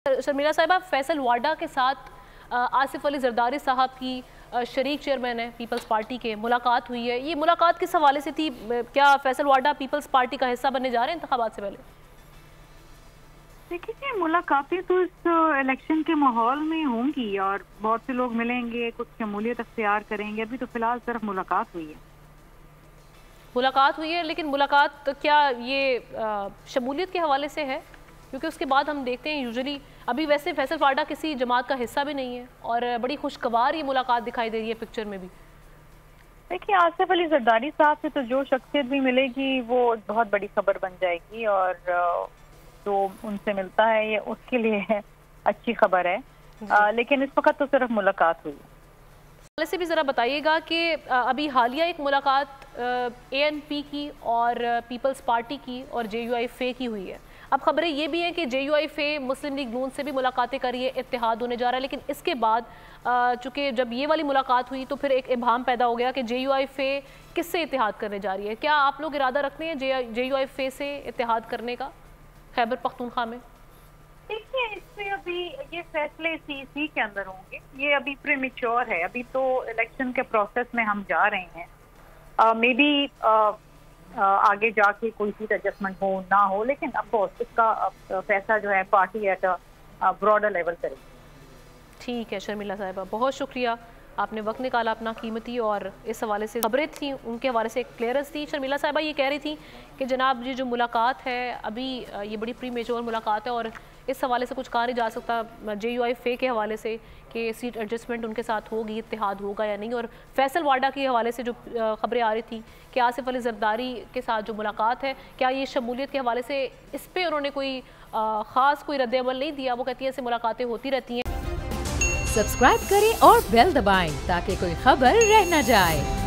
शर्मिला साहिबा, फैसल वाडा के साथ आसिफ अली जरदारी साहब की शरीक चेयरमैन है पीपल्स पार्टी के, मुलाकात हुई है। ये मुलाकात किस हवाले से थी? क्या फैसल वाडा पीपल्स पार्टी का हिस्सा बनने जा रहे हैं इंतखाबात से पहले? देखिए, मुलाकातें तो इस इलेक्शन के माहौल में होंगी और बहुत से लोग मिलेंगे, कुछ शमूलियत अख्तियार करेंगे। अभी तो फिलहाल सिर्फ मुलाकात हुई है, लेकिन मुलाकात क्या ये शमूलियत के हवाले से है? क्योंकि उसके बाद हम देखते हैं यूजुअली, अभी वैसे फैसल वाडा किसी जमात का हिस्सा भी नहीं है और बड़ी खुशगवार ये मुलाकात दिखाई दे रही है पिक्चर में भी। देखिए, आसिफ अली जरदारी साहब से तो जो शख्सियत भी मिलेगी वो बहुत बड़ी खबर बन जाएगी और जो उनसे मिलता है ये उसके लिए अच्छी खबर है। लेकिन इस वक्त तो सिर्फ मुलाकात हुई है। से भी ज़रा बताइएगा कि अभी हालिया एक मुलाकात ANP की और पीपल्स पार्टी की और JUI-FE की हुई है। अब खबरें ये भी हैं कि JUI-FE मुस्लिम लीग नून से भी मुलाकातें कर रही है, इत्तेहाद होने जा रहा है। लेकिन इसके बाद चूँकि जब ये वाली मुलाकात हुई तो फिर एक इब्हाम पैदा हो गया कि JUI-FE किससे इत्तेहाद करने जा रही है। क्या आप लोग इरादा रखते हैं JUI-FE से इत्तेहाद करने का खैबर पख्तूनख्वा में? देखिए, इससे अभी ये फैसले CEC के अंदर होंगे। ये अभी प्रीमेच्योर है, अभी तो इलेक्शन के प्रोसेस में हम जा रहे हैं। मे बी आगे जाके कोई सीट एडजस्टमेंट हो ना हो, लेकिन ऑफकोर्स इसका फैसला जो है पार्टी एट ब्रॉडर लेवल करेगी। ठीक है शर्मिला साहिबा, बहुत शुक्रिया, आपने वक्त निकाला अपना कीमती और इस हवाले से खबरें थी उनके हवाले से क्लियरेंस थी। शर्मिला साहिबा ये कह रही थी कि जनाब ये जो मुलाकात है अभी ये बड़ी प्री मेच्योर मुलाकात है और इस हवाले से कुछ कहा नहीं जा सकता JUI-FE के हवाले से कि सीट एडजस्टमेंट उनके साथ होगी, इत्तेहाद होगा या नहीं। और फैसल वाडा के हवाले से जो खबरें आ रही थी कि आसिफ अली जरदारी के साथ जो मुलाकात है, क्या ये शमूलियत के हवाले से इस पर उन्होंने कोई ख़ास कोई रद्द-ए-अमल नहीं दिया। वो कहती है ऐसे मुलाकातें होती रहती हैं। सब्सक्राइब करें और बेल दबाएं ताकि कोई खबर रह न जाए।